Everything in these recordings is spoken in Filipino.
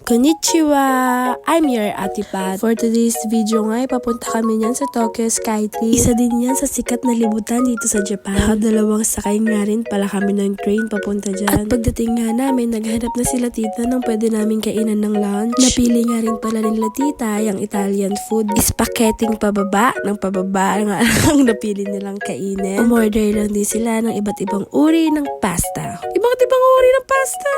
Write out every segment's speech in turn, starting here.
Konnichiwa! I'm your Ate Pat. For today's video nga, papunta kami niyan sa Tokyo Skytree. Isa din yan sa sikat na libutan dito sa Japan. Nakadalawang sakay nga rin pala kami ng train papunta dyan. At pagdating nga namin, naghanap na sila tita ng pwede namin kainan ng lunch. Napili nga rin pala nila tita yung Italian food. Spaghetting pababa nga ang napili nilang kainin. Umorder lang din sila ng iba't ibang uri ng pasta. Iba't ibang uri ng pasta?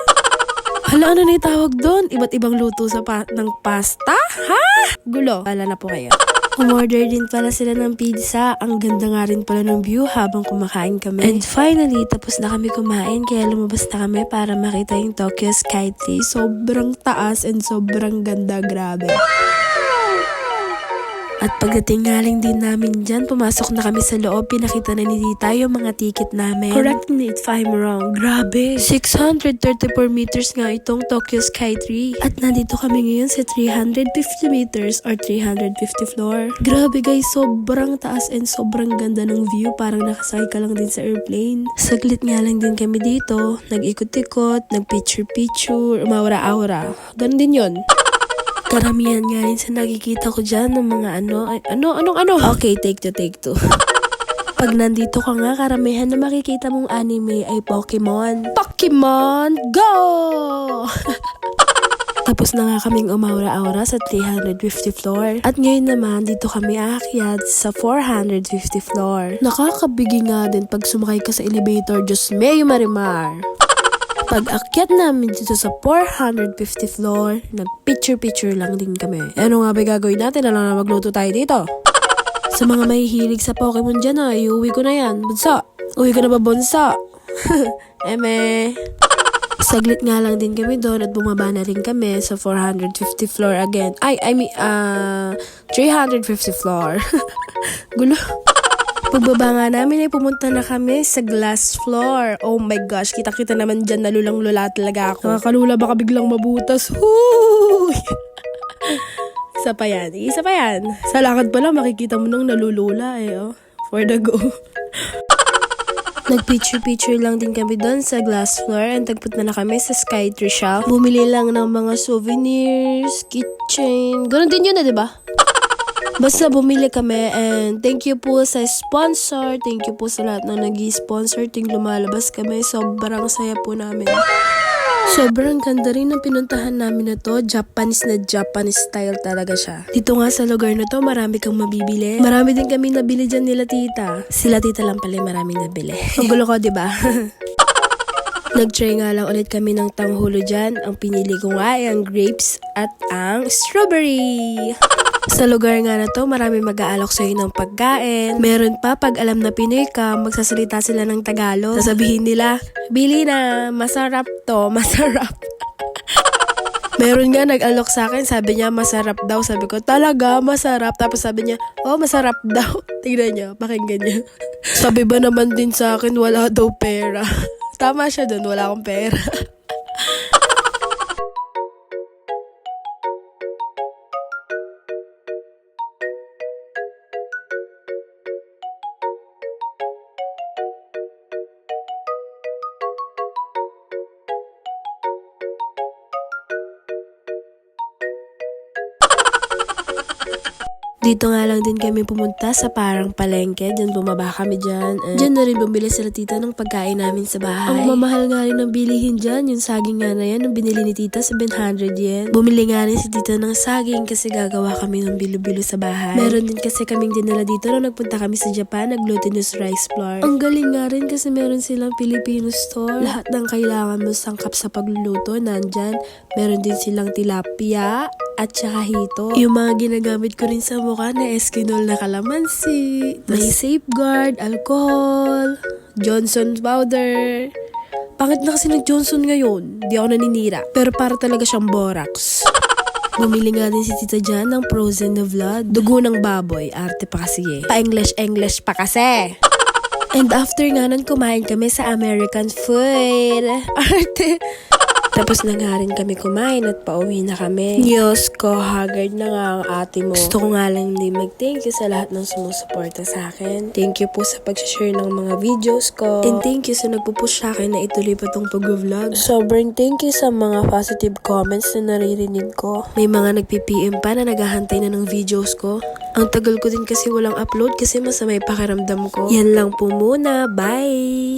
Hala, ano na itawag doon? Iba't ibang luto sa ng pasta? Ha? Gulo. Wala na po kayo. Umorder din pala sila ng pizza. Ang ganda nga rin pala ng view habang kumakain kami. And finally, tapos na kami kumain kaya lumabas na kami para makita yung Tokyo Skytree. Sobrang taas and sobrang ganda. Grabe. At pagdating nga lang din namin dyan, pumasok na kami sa loob, pinakita na ni tita yung mga ticket namin. Correct me if I'm wrong. Grabe! 634 meters nga itong Tokyo Skytree. At nandito kami ngayon sa 350 meters or 350 floor. Grabe guys, sobrang taas and sobrang ganda ng view. Parang nakasakay ka lang din sa airplane. Saglit nga lang din kami dito. Nag-ikot-ikot, nag-picture-picture, umawra-aura. Ganon din yun. Karamihan nga rin sa nakikita ko dyan ng mga ano. Okay, take two. Pag nandito ka nga, karamihan na makikita mong anime ay Pokemon. Pokemon Go! Tapos na nga kaming umaura-aura sa 350 floor. At ngayon naman, dito kami aakyat sa 450 floor. Nakakabigi nga din pag sumakay ka sa elevator, Diyos meyo marimar. Pag akyat namin dito sa 450 floor, nag-picture lang din kami. Ano nga ba gagawin natin? Alam na magluto tayo dito. Sa mga mahihilig sa Pokemon dyan iuwi ko na yan. Bunso! Uwi ko na ba bunso? Eme! Saglit nga lang din kami doon at bumaba na rin kami sa 450 floor again. 350 floor. Gulo. Pagbaba nga namin ay pumunta na kami sa glass floor. Oh my gosh, kita-kita naman dyan, nalulang-lula talaga ako. Nakakalula baka biglang mabutas. Woo! Isa pa yan. Sa lakad pa lang makikita mo nang nalulula for the go. Nag-picture lang din kami doon sa glass floor and tagpunta na kami sa Skytree shop. Bumili lang ng mga souvenirs, keychain. Ganon din yun diba? Basta bumili kami and thank you po sa sponsor. Thank you po sa lahat na nag-i-sponsor. Ting lumalabas kami. Sobrang saya po namin. Sobrang ganda rin ng pinuntahan namin na to. Japanese style talaga siya. Dito nga sa lugar na to, marami kang mabibili. Marami din kami nabili dyan nila tita. Sila tita lang pala marami nabili. Ang gulo ko, diba? Nag-try nga lang ulit kami ng tanghulo dyan. Ang pinili ko nga ay ang grapes at ang strawberry. Sa lugar nga na to, marami mag-aalok sa'yo ng pagkain. Meron pa, pag alam na Pinoy ka, magsasalita sila ng Tagalog. Sasabihin nila, bili na, masarap to, masarap. Meron nga nag-alok sa akin, sabi niya masarap daw. Sabi ko, talaga, masarap. Tapos sabi niya, oh, masarap daw. Tignan niyo, pakinggan niyo. Sabi ba naman din sa akin, wala daw pera. Tama siya dun, wala akong pera. Dito nga lang din kami pumunta sa parang palengke. Diyan bumaba kami dyan. Diyan na rin bumili sila tita ng pagkain namin sa bahay. Ang mamahal nga rin ng bilihin dyan. Yung saging nga na yan, ang binili ni tita 700 yen. Bumili nga rin si tita ng saging kasi gagawa kami ng bilo-bilo sa bahay. Meron din kasi kaming dinala dito nung nagpunta kami sa Japan, nag-glutinous rice flour. Ang galing nga rin kasi meron silang Filipino store. Lahat ng kailangan mo sangkap sa pagluluto, nandyan. Meron din silang tilapia at saka hito. Yung mga ginagamit ko rin sa mukha na Eskinol na kalamansi, may safeguard, alcohol, Johnson's powder. Pangit na kasi ng Johnson ngayon. Di ako naninira. Pero para talaga siyang borax. Bumili nga din si tita dyan ng frozen na blood. Dugo ng baboy. Arte pa kasi Pa-English pa kasi. And after nga nun, kumain kami sa American food. Arte. Tapos na nga rin kami kumain at pauwi na kami. Diyos ko, haggard na nga ang ate mo. Gusto ko nga lang din mag-thank you sa lahat ng sumusuporta sa akin. Thank you po sa pag-share ng mga videos ko. And thank you sa nagpupush sa akin na ituloy pa tong pag-vlog. Sobrang thank you sa mga positive comments na naririnig ko. May mga nagpi-PM pa na naghahantay na ng videos ko. Ang tagal ko din kasi walang upload kasi masamay pakiramdam ko. Yan lang po muna. Bye!